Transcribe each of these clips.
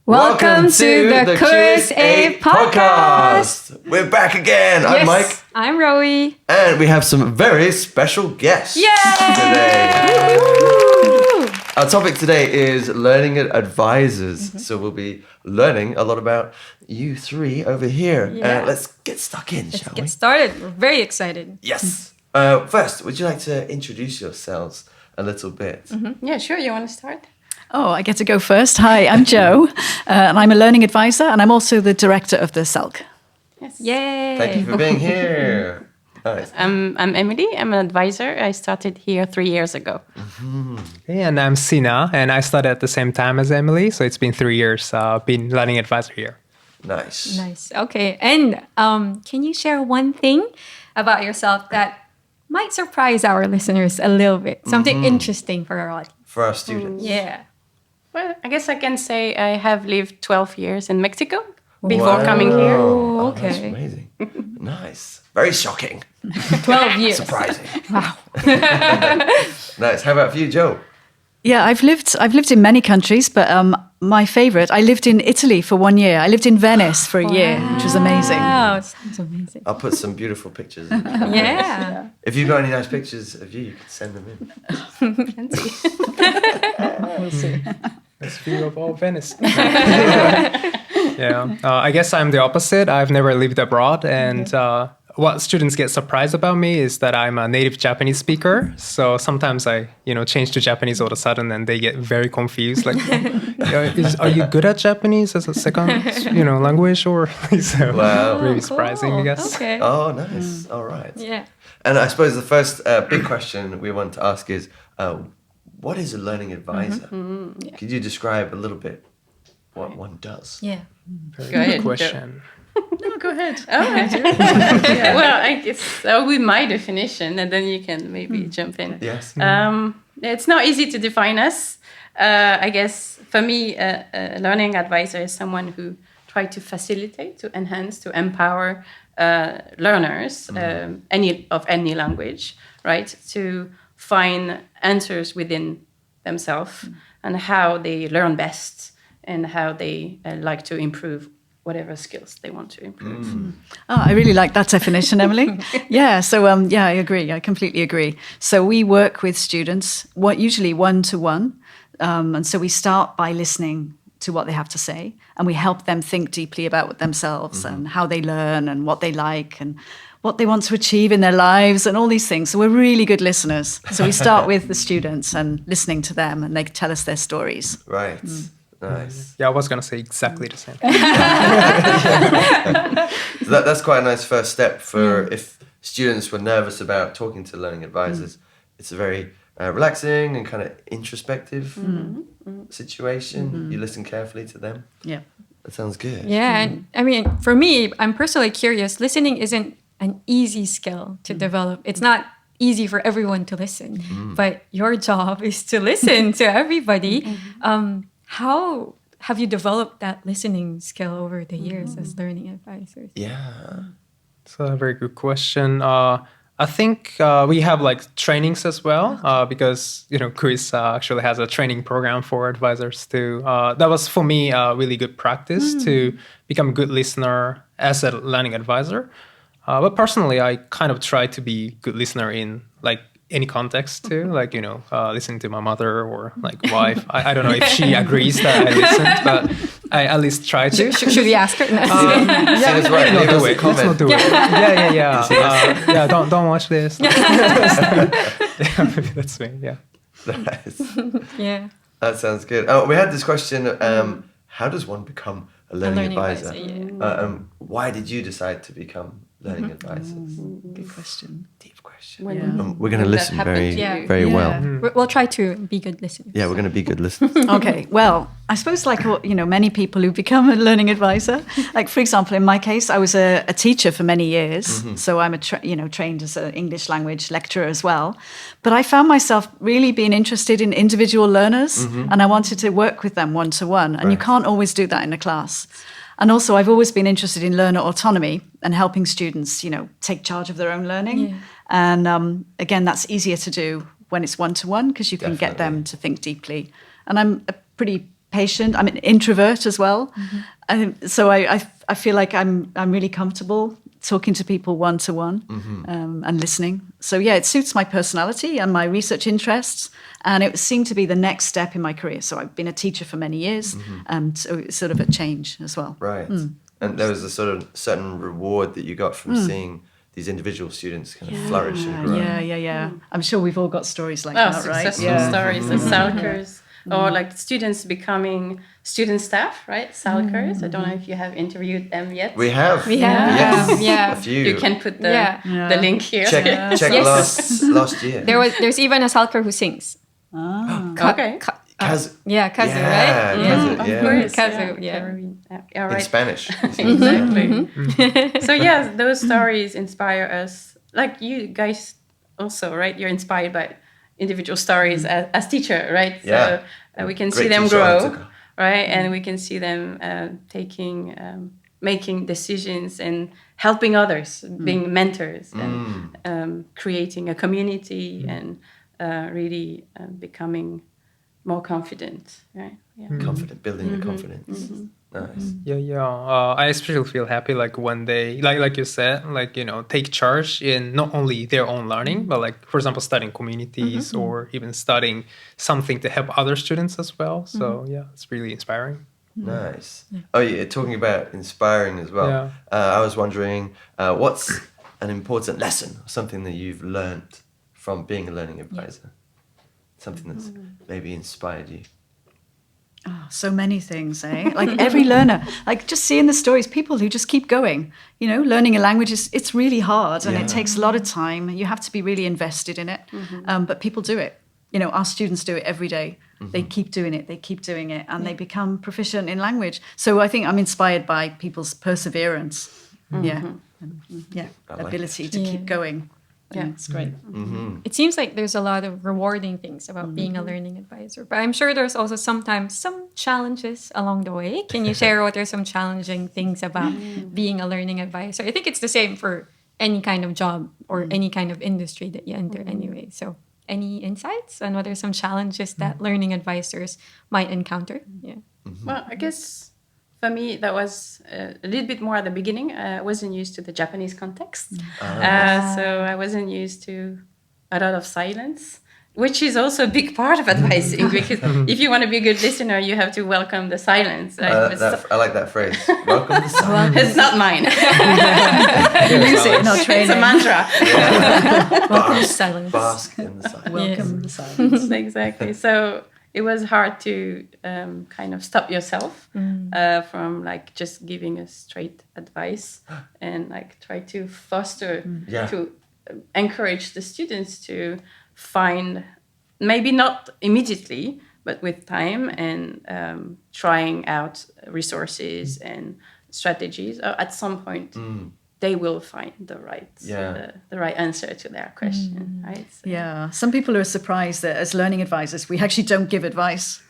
Welcome to the KUIS A podcast. We're back again. I'm Mike. I'm Rowie. And we have some very special guests Yay! today. Our topic today is learning advisors. So we'll be learning a lot about you three over here. Yeah. Let's get stuck in, shall we? Get started. We're very excited. Yes. First, would you like to introduce yourselves a little bit? Yeah, sure. You want to start? Oh, I get to go first. Hi, I'm Jo, and I'm a learning advisor, and I'm also the director of the SELC. Yes. Yay! Thank you for being here. Nice. I'm Emily. I'm an advisor. I started here 3 years ago. Hey, and I'm Sina, and I started at the same time as Emily, so it's been 3 years been learning advisor here. Nice. Nice. Okay. And can you share one thing about yourself that might surprise our listeners a little bit? Something interesting for our audience. For our students. Yeah. Well, I guess I can say I have lived 12 years in Mexico before coming here. Oh, okay. That's amazing. Nice. Very shocking. 12 years. Surprising. Wow. Nice. How about for you, Joe? Yeah, I've lived in many countries, but my favorite, I lived in Italy for 1 year. I lived in Venice for a year, which was amazing. Wow. Sounds amazing. I'll put some beautiful pictures in. Yeah. If you've got any nice pictures of you, you can send them in. We'll see. Nice view of all Venice. Yeah, I guess I'm the opposite. I've never lived abroad, and what students get surprised about me is that I'm a native Japanese speaker. So sometimes I, change to Japanese all of a sudden, and they get very confused. Like, are you good at Japanese as a second, language, or so? Wow. Really surprising, I guess. Okay. Oh, nice. All right. Yeah. And I suppose the first big question we want to ask is, what is a learning advisor? Could you describe a little bit what one does? Yeah. Very Go ahead, good question. No, go ahead. Well, I guess that would be my definition, and then you can maybe jump in. Yes. It's not easy to define us. I guess for me, a learning advisor is someone who tries to facilitate, to enhance, to empower learners, any language, right, to find answers within themselves and how they learn best and how they like to improve whatever skills they want to improve. Oh, I really like that definition, Emily. Yeah, so I agree. I completely agree. So we work with students, usually one-to-one, and so we start by listening to what they have to say, and we help them think deeply about themselves and how they learn and what they like and what they want to achieve in their lives and all these things. So we're really good listeners. So we start with the students and listening to them, and they tell us their stories. Right. Nice. Yeah, I was going to say exactly the same. So that's quite a nice first step for if students were nervous about talking to learning advisors. It's a very relaxing and kind of introspective situation. You listen carefully to them. Yeah. That sounds good. Yeah. And I mean, for me, I'm personally curious. Listening isn't an easy skill to develop. It's not easy for everyone to listen, but your job is to listen to everybody. How have you developed that listening skill over the years as learning advisors? Yeah. It's a very good question. I think we have trainings as well because KUIS actually has a training program for advisors too. That was for me a really good practice to become a good listener as a learning advisor. But personally, I kind of try to be a good listener in any context too, listening to my mother or wife. I don't know if she agrees that I listened, but I at least try to. Should we ask her? No. That's right. Let's not do it. Let's not do it. Yeah. Don't watch this. Yeah, maybe that's me. Yeah. Nice. Yeah. That sounds good. We had this question. How does one become a learning advisor? Why did you decide to become learning advisors? Good question. Deep question. When We're going to listen very well. We'll try to be good listeners. Yeah, we're going to be good listeners. Okay, well, I suppose many people who become a learning advisor, for example, in my case, I was a teacher for many years. So I'm trained as an English language lecturer as well. But I found myself really being interested in individual learners, and I wanted to work with them one-to-one. And you can't always do that in a class. And also, I've always been interested in learner autonomy and helping students, take charge of their own learning. Yeah. And again, that's easier to do when it's one-to-one because you can get them to think deeply. And I'm a pretty patient. I'm an introvert as well. So I feel like I'm really comfortable talking to people one-to-one and listening. So yeah, it suits my personality and my research interests. And it seemed to be the next step in my career. So I've been a teacher for many years. So it's sort of a change as well. Right. And there was a sort of certain reward that you got from seeing these individual students kind of flourish and grow. Yeah. I'm sure we've all got stories like Oh, that, right? successful stories, the Salkers, or like students becoming student staff, right? Salkers. I don't know if you have interviewed them yet. We have. Yes. A few. You can put the link here. Check Yes. last year. There's even a Salker who sings. Okay. Kazu. Kazu, Yeah, right? Kazu, Of yeah. course. Kazu, Yeah, In right. Spanish. Exactly. So yes, those stories inspire us. Like you guys also, right? You're inspired by individual stories as teacher, right? Yeah. So we can Great see them teacher, grow, Antika. right? And we can see them making decisions and helping others, being mentors and creating a community and really becoming more confident, right? Yeah. Confident, building your confidence. Nice. I especially feel happy like when they like you said, like, you know, take charge in not only their own learning, but like, for example, studying communities or even studying something to help other students as well. So yeah, it's really inspiring. Nice. Oh, yeah, talking about inspiring as well. Yeah. I was wondering, what's an important lesson, something that you've learned from being a learning advisor? Something that's maybe inspired you. Oh, so many things, eh? Like every learner, like just seeing the stories, people who just keep going. You know, learning a language it's really hard and it takes a lot of time. You have to be really invested in it. But people do it. You know, our students do it every day. They keep doing it. They keep doing it, and they become proficient in language. So I think I'm inspired by people's perseverance. Ability to keep going. Yeah, it's great. It seems like there's a lot of rewarding things about being a learning advisor, but I'm sure there's also sometimes some challenges along the way. Can you share what are some challenging things about being a learning advisor? I think it's the same for any kind of job or any kind of industry that you enter anyway. So any insights on what are some challenges that learning advisors might encounter? Yeah. Well, I guess for me, that was a little bit more at the beginning. I wasn't used to the Japanese context. So I wasn't used to a lot of silence, which is also a big part of advising, because if you want to be a good listener, you have to welcome the silence. Right? I like that phrase. Welcome to silence. It's not mine. Use it in our training. It's a mantra. Welcome to silence. Bask in the silence. Welcome the silence. Exactly. So it was hard to kind of stop yourself from like just giving a straight advice and like try to foster, to encourage the students to find, maybe not immediately, but with time and trying out resources and strategies. At some point, they will find the right answer to their question, right? So. Yeah, some people are surprised that as learning advisors, we actually don't give advice.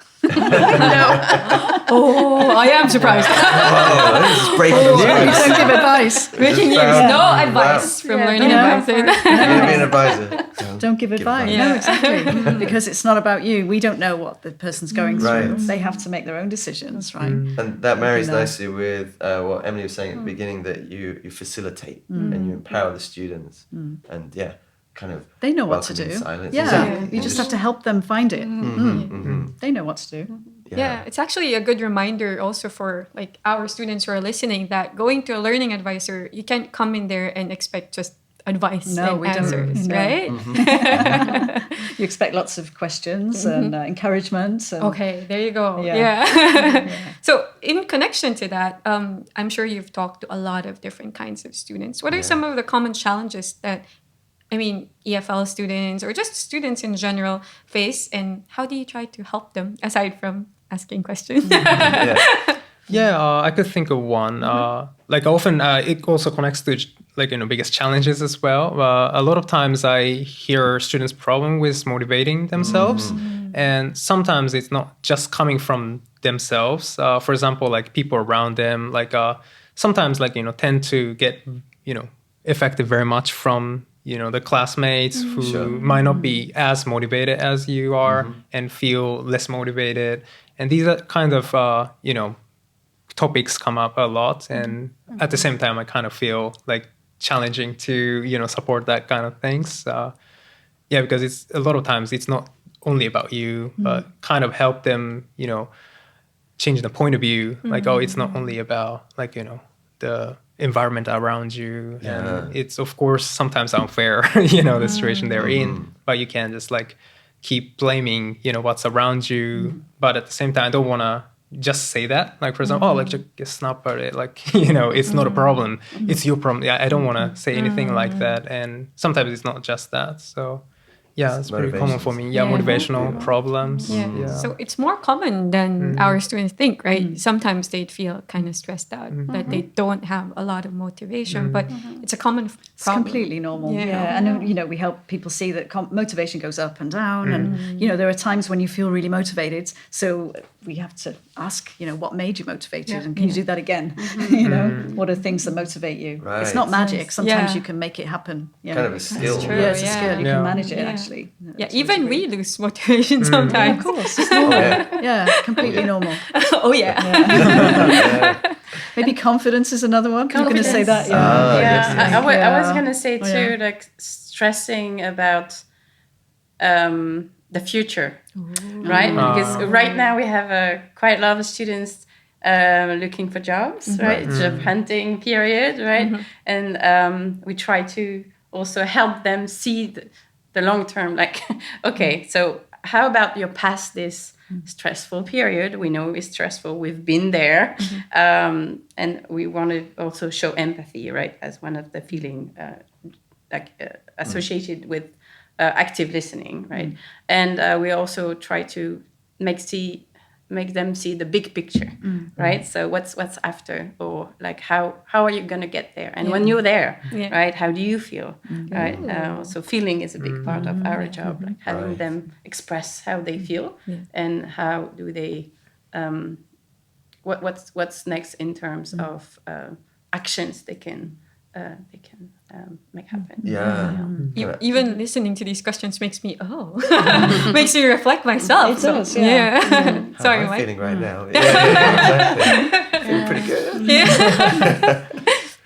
Oh, I am surprised. Oh, this is breaking We news. don't give advice. Breaking news. No advice from learning advisor. You're going to be an advisor. Don't give advice. advice. No, Yeah. exactly. Because it's not about you. We don't know what the person's going through. Right. They have to make their own decisions, right? And that marries No. nicely with what Emily was saying at the beginning, that you facilitate and you empower the students. And kind of They know what to welcome do. in silence. Yeah, Exactly. you just have to help them find it. They know what to do. Yeah, it's actually a good reminder also for like our students who are listening that going to a learning advisor, you can't come in there and expect just advice No, and we don't. answers, No. right? You expect lots of questions and encouragement. And Okay, there you go. Yeah. Yeah. So in connection to that, I'm sure you've talked to a lot of different kinds of students. What are some of the common challenges that, I mean, EFL students or just students in general face, and how do you try to help them aside from asking questions? I could think of one. Like often, it also connects to biggest challenges as well. A lot of times, I hear students' problem with motivating themselves, and sometimes it's not just coming from themselves. For example, like people around them, sometimes tend to get affected very much from the classmates who Sure. might not be as motivated as you are and feel less motivated. And these are kind of, topics come up a lot. And at the same time, I kind of feel like challenging to, support that kind of things. Because it's a lot of times it's not only about you, but kind of help them, change the point of view. Like, it's not only about the environment around you. Yeah. And it's of course sometimes unfair, the situation they're in, but you can't just like keep blaming, what's around you. But at the same time, I don't want to just say that. Like, for example, just snap at it. Like, it's not a problem. It's your problem. Yeah, I don't want to say anything like that. And sometimes it's not just that. So yeah, it's pretty common for me. Yeah, motivational problems. Yeah. So it's more common than our students think, right? Sometimes they'd feel kind of stressed out that they don't have a lot of motivation, but it's a common problem. It's completely normal. Yeah. And, we help people see that motivation goes up and down. And, there are times when you feel really motivated. So we have to ask, what made you motivated? And can you do that again? What are things that motivate you? Right. It's not magic. Sometimes you can make it happen. Yeah. Kind of a skill. True. Yeah, it's a skill. You Yeah. can manage it, Yeah. actually. Yeah, even we lose motivation sometimes. Of course, it's normal. Yeah. Yeah, completely normal. Oh, yeah. Maybe confidence is another one. You're going to say that, yeah. I was Yeah. going to say Oh, too, yeah. like stressing about the future, right? Because right now we have quite a lot of students looking for jobs, right? Job hunting period, right? And we try to also help them see the long term, like, okay, so how about you're past this stressful period? We know it's stressful. We've been there. And we want to also show empathy, right? As one of the feeling associated with active listening, right? And we also try to make them see the big picture, right? So what's after, or like how are you gonna get there? And when you're there, right? How do you feel, right? So feeling is a big part of our job, like having them express how they feel and how do they, what's next in terms of actions they can make happen. Yeah. Even listening to these questions makes me makes me reflect myself. It does, yeah. How Sorry, am I Mike. feeling right now? Exactly. Feeling pretty good.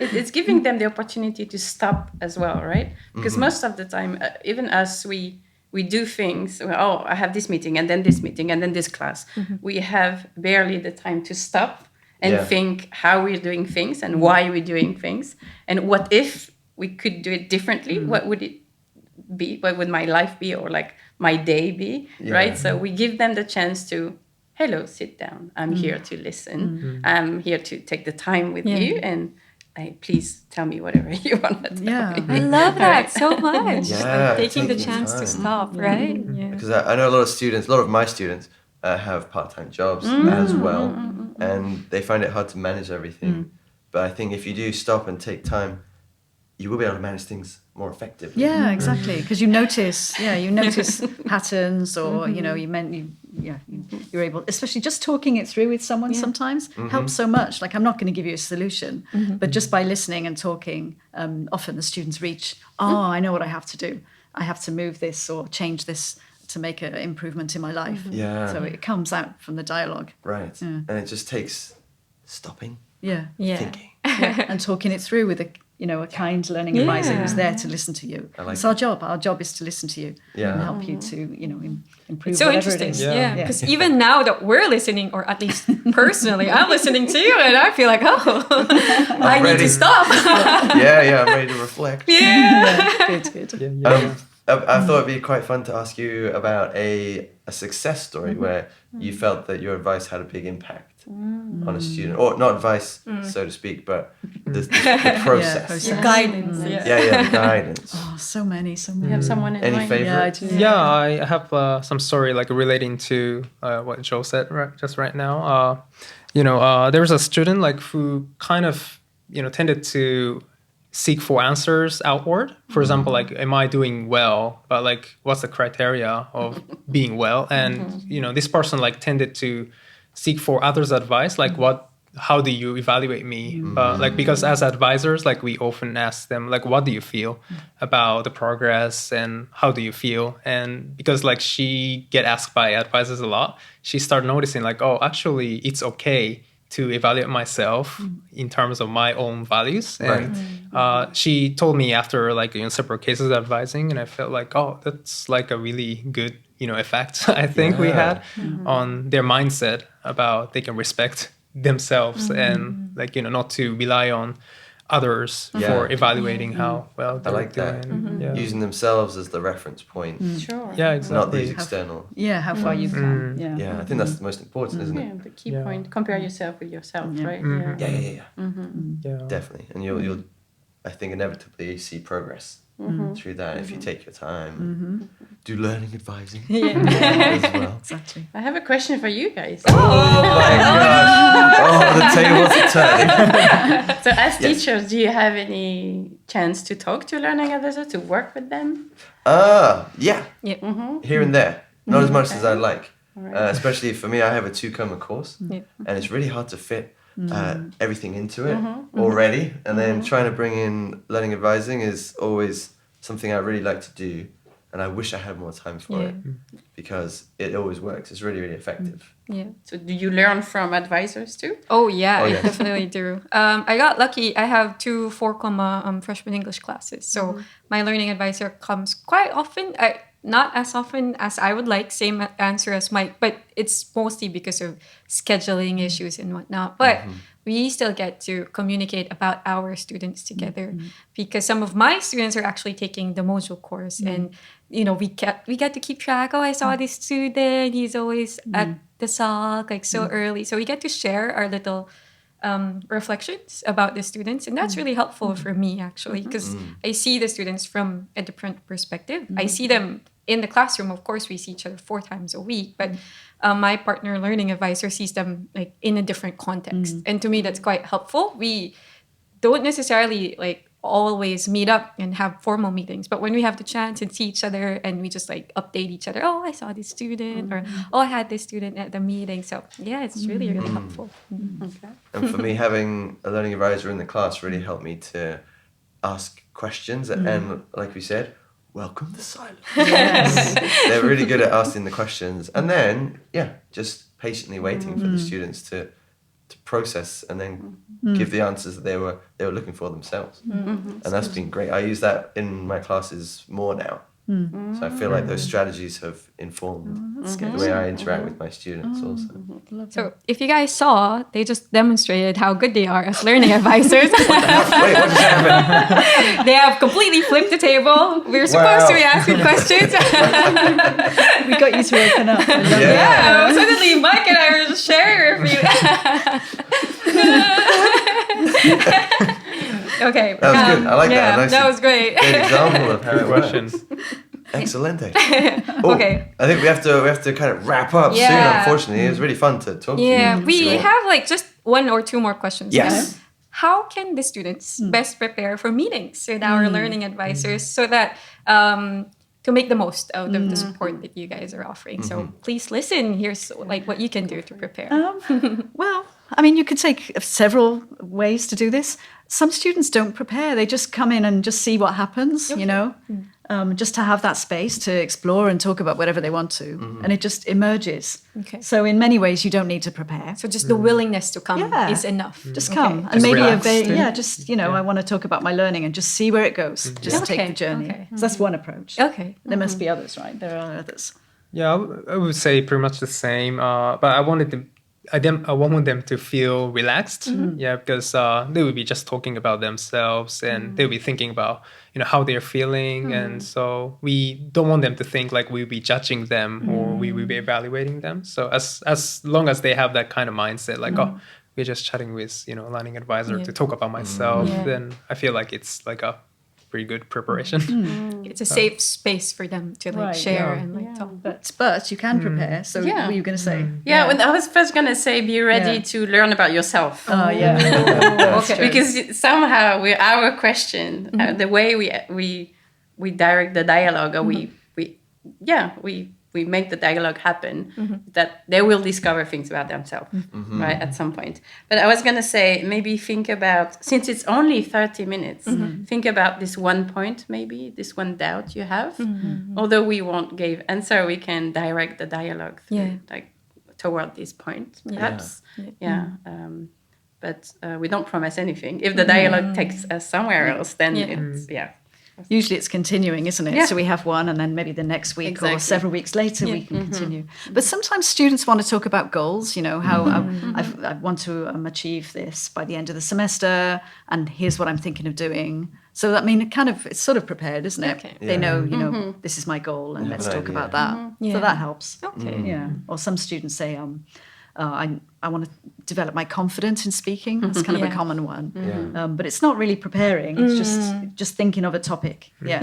It's giving them the opportunity to stop as well, right? Because most of the time, even us, we do things. Oh, I have this meeting, and then this meeting, and then this class. We have barely the time to stop and think how we're doing things and why we're doing things, and what if we could do it differently? What would it be? What would my life be, or like my day be? Right? So we give them the chance to, hello, sit down. I'm here to listen. I'm here to take the time with you, and please tell me whatever you want to tell me. I love that so much. Yeah, Taking the taking chance time. to stop, right? Yeah. Because I know a lot of my students have part-time jobs as well, and they find it hard to manage everything. But I think if you do stop and take time, you will be able to manage things more effectively. Yeah, exactly. Because you notice patterns, or you're able, especially just talking it through with someone sometimes helps so much. Like, I'm not going to give you a solution, but just by listening and talking, often the students reach, I know what I have to do. I have to move this or change this to make an improvement in my life. Yeah. So it comes out from the dialogue. Right. Yeah. And it just takes stopping, Yeah. thinking. And talking it through with a kind learning advisor who's there to listen to you. I like It's our job. Our job is to listen to you and help you to, improve It's so whatever interesting. it is. Yeah. Because even now that we're listening, or at least personally, I'm listening to you and I feel like, I need ready. to stop. I'm ready to reflect. Good. I thought it'd be quite fun to ask you about a success story where you felt that your advice had a big impact on a student, or not advice, so to speak, but the process. Your guidance. The guidance. Oh, so many. You have someone in Any mind? favorite? Yeah, I do. Yeah, I have some story like relating to what Joe said right now. There was a student like who kind of tended to seek for answers outward. For example, like, am I doing well? But like, what's the criteria of being well? And this person like tended to seek for others' advice, like what how do you evaluate me? Like, because as advisors, like we often ask them, like, what do you feel about the progress and how do you feel? And because like she get asked by advisors a lot, she started noticing like, oh, actually it's okay to evaluate myself in terms of my own values. And she told me after like, several cases of advising, and I felt like, oh, that's like a really good, effect I think we had on their mindset about they can respect themselves and like, not to rely on others for evaluating how well I they're like that. doing. Yeah. Using themselves as the reference point, Sure. Yeah, not exactly. these external. Yeah, how far you've come. Yeah. Yeah, I think that's the most important, isn't Yeah, it? the key point. Compare yourself with yourself, right? Yeah. Yeah. Definitely. And you'll I think inevitably see progress through that if you take your time. Do learning advising as well. Exactly. I have a question for you guys. Oh my gosh! Oh, the tables are turning. So, as teachers, do you have any chance to talk to learning advisors, to work with them? Yeah. Yeah. Here and there. Not as much as I'd like. Alright. Especially for me, I have a 2-comma course, and it's really hard to fit everything into it already. And then trying to bring in learning advising is always something I really like to do, and I wish I had more time for it because it always works. It's really, really effective. Yeah. So, do you learn from advisors too? Oh yeah, Oh, I yes. definitely do. I got lucky. I have 2 4-comma freshman English classes, so my learning advisor comes quite often. Not as often as I would like. Same answer as Mike, but it's mostly because of scheduling issues and whatnot. But we still get to communicate about our students together because some of my students are actually taking the module course, and we get to keep track. Oh, I saw this student. He's always at the SALC like so early, so we get to share our little reflections about the students, and that's really helpful for me actually because I see the students from a different perspective. I see them in the classroom. Of course, we see each other 4 times a week, but my partner learning advisor sees them like in a different context, and to me that's quite helpful. We don't necessarily like always meet up and have formal meetings, but when we have the chance and see each other and we just like update each other, oh, I saw this student, or oh, I had this student at the meeting. So yeah, it's really helpful. Okay. And for me, having a learning advisor in the class really helped me to ask questions. And like we said, welcome the silence. Yes. They're really good at asking the questions. And then, just patiently waiting for the students to process and then give the answers that they were looking for themselves. And that's been great. I use that in my classes more now. So I feel like those strategies have informed the way I interact with my students also. So if you guys saw, they just demonstrated how good they are as learning advisors. Wait, what just happened? They have completely flipped the table. We were supposed to be asking questions. We got you to open up. I love Yeah, suddenly Mike and I were just sharing with you. Okay. That was good. I like that. Nice that was great. Great example of how it Question. works. Excelente. Oh, Okay. I think we have to kind of wrap up soon. Yeah. Unfortunately, it was really fun to talk to you. Yeah, we Sure. have like just 1 or 2 more questions. Yes. How can the students best prepare for meetings with our learning advisors so that to make the most out of the support that you guys are offering? So please listen. Here's like what you can do to prepare. Well, I mean, you could take several ways to do this. Some students don't prepare. They just come in and just see what happens, just to have that space to explore and talk about whatever they want to. And it just emerges. Okay. So in many ways, you don't need to prepare. So just the willingness to come Yeah. is enough. Just come. And Just maybe relax, I want to talk about my learning and just see where it goes. Just take Okay, the journey. okay. So that's one approach. Okay. There must be others, right? There are others. Yeah, I would say pretty much the same. But I want them to feel relaxed. Yeah, because they will be just talking about themselves and they'll be thinking about how they're feeling, and so we don't want them to think like we'll be judging them or we will be evaluating them. So as long as they have that kind of mindset, like oh, we're just chatting with learning advisor to talk about myself, Yeah. then I feel like it's like a pretty good preparation. It's a safe space for them to like Right, share yeah. and like talk. But you can prepare. So Yeah. what were you going to say? Yeah, when I was first gonna say, be ready Yeah. to learn about yourself. Oh, yeah. That's Okay. true. Because somehow our question, the way we direct the dialogue, or we we make the dialogue happen, that they will discover things about themselves, right, at some point. But I was going to say, maybe think about, since it's only 30 minutes, think about this one point, maybe, this one doubt you have. Although we won't give answer, we can direct the dialogue through, like, toward this point, perhaps. But we don't promise anything. If the dialogue takes us somewhere else, then it's, Usually it's continuing, isn't it? Yeah. So we have one, and then maybe the next week or Exactly. several weeks later we can continue. But sometimes students want to talk about goals, you know, how I want to achieve this by the end of the semester, and here's what I'm thinking of doing. So, I mean, it's sort of prepared, isn't it? Okay. They know, you know, this is my goal, and let's an talk idea. about that. Yeah. So that helps. Okay. Yeah. Or some students say, I want to develop my confidence in speaking. It's kind of a common one. Yeah. But it's not really preparing. It's just thinking of a topic. Yeah.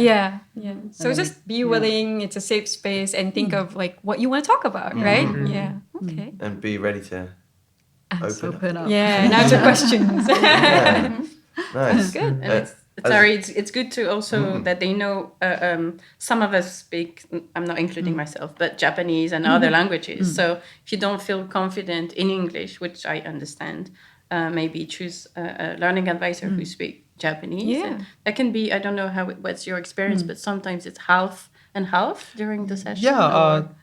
Yeah. So just be willing. It's a safe space, and think of like what you want to talk about, right? Yeah. Okay. And be ready to open up. Up. Yeah. And answer questions. Yeah. Nice. Good. And it's good to also that they know some of us speak, I'm not including myself, but Japanese and other languages. So if you don't feel confident in English, which I understand, maybe choose a learning advisor who speaks Japanese. Yeah. And that can be, I don't know what's your experience, but sometimes it's half and half during the session.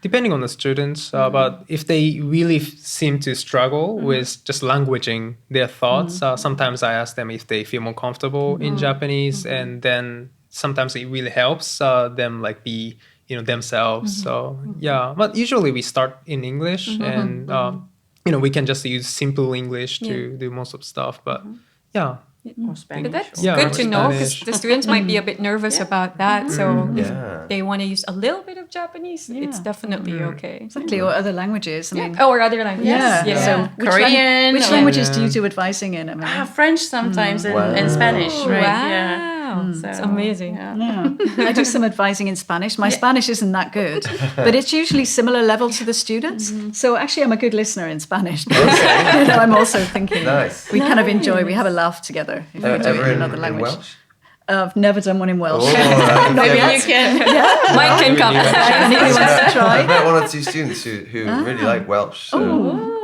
Depending on the students, but if they really seem to struggle with just languaging their thoughts, sometimes I ask them if they feel more comfortable in Japanese, and then sometimes it really helps them like be, you know, themselves. So but usually we start in English, and you know, we can just use simple English to do most of stuff, but Or Spanish. But that's Yeah, good to know, because Spanish. the students might be a bit nervous about that. So if Yeah. they want to use a little bit of Japanese, it's definitely okay. Exactly. Or other languages. I mean, Or other languages. yeah. So which Korean which or- languages do you do advising in? I mean, French sometimes and Spanish, right? Wow. Yeah. It's amazing. Yeah. I do some advising in Spanish. My Spanish isn't that good, but it's usually similar level to the students. So actually, I'm a good listener in Spanish. You know, I'm also thinking. Nice. We kind of enjoy. We have a laugh together if we do it Ever in in another language. Welsh? I've never done one in Welsh. Oh, Maybe yeah. you can. Mine can come. Anybody wants to I've try? met one or two students who really like Welsh. So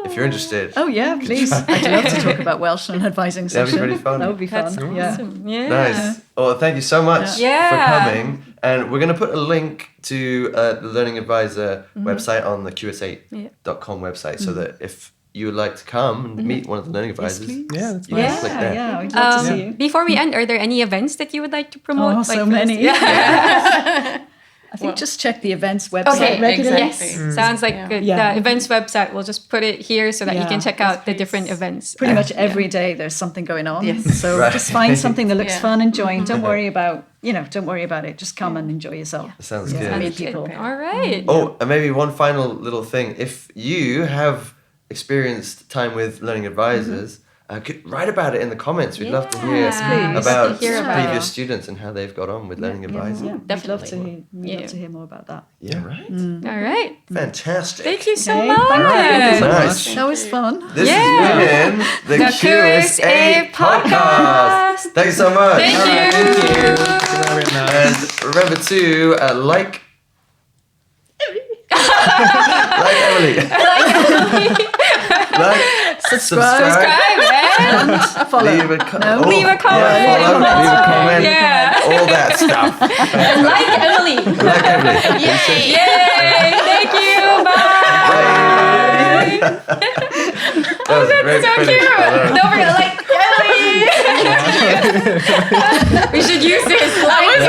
if you're interested, Oh yeah, please. I'd love to talk about Welsh and advising That'd be session. pretty fun. That would be fun. That's Yeah. awesome. Yeah. nice. Well, thank you so much Yeah. for coming. And we're going to put a link to the Learning Advisor website on the QS8.com website, so that if you would like to come and meet one of the learning advisors, please. Yeah, that's you nice. can click there. Yeah, we'd love to see you. Before we end, are there any events that you would like to promote? Oh, so for this- many. Yeah. I think just check the events website Okay, regularly. exactly. yes. Sounds like Yeah. good. Yeah. The events website, we'll just put it here so that you Yeah. can check out the different events. Pretty much every day there's something going on. Yes. So Right. just find something that looks Yeah. fun and join. Don't worry about, don't worry about it. Just come and enjoy yourself. Sounds Yeah. good. Meet people. All right. Oh, and maybe one final little thing. If you have experienced time with learning advisors, could write about it in the comments. We'd love to hear Yes, please. about Love to hear about previous it. students and how they've got on with learning advisors. Yeah, Definitely. We'd love to hear more about that. Yeah, right. All right. Fantastic. Thank you so Okay, much. thank you so Nice. That was fun. This Yeah. has been the The QS8 QS8 podcast. podcast. Thanks so much. Thank you. Very nice. And remember to like Emily. like, subscribe, Subscribe and Follow. leave a, leave a comment. Yeah, follow, leave a comment, Yeah. all that stuff. like Emily. Like Emily. Yay! Thank you. Bye. That was a great So finish. cute. I love it. Don't forget, like Emily. We should use this. Like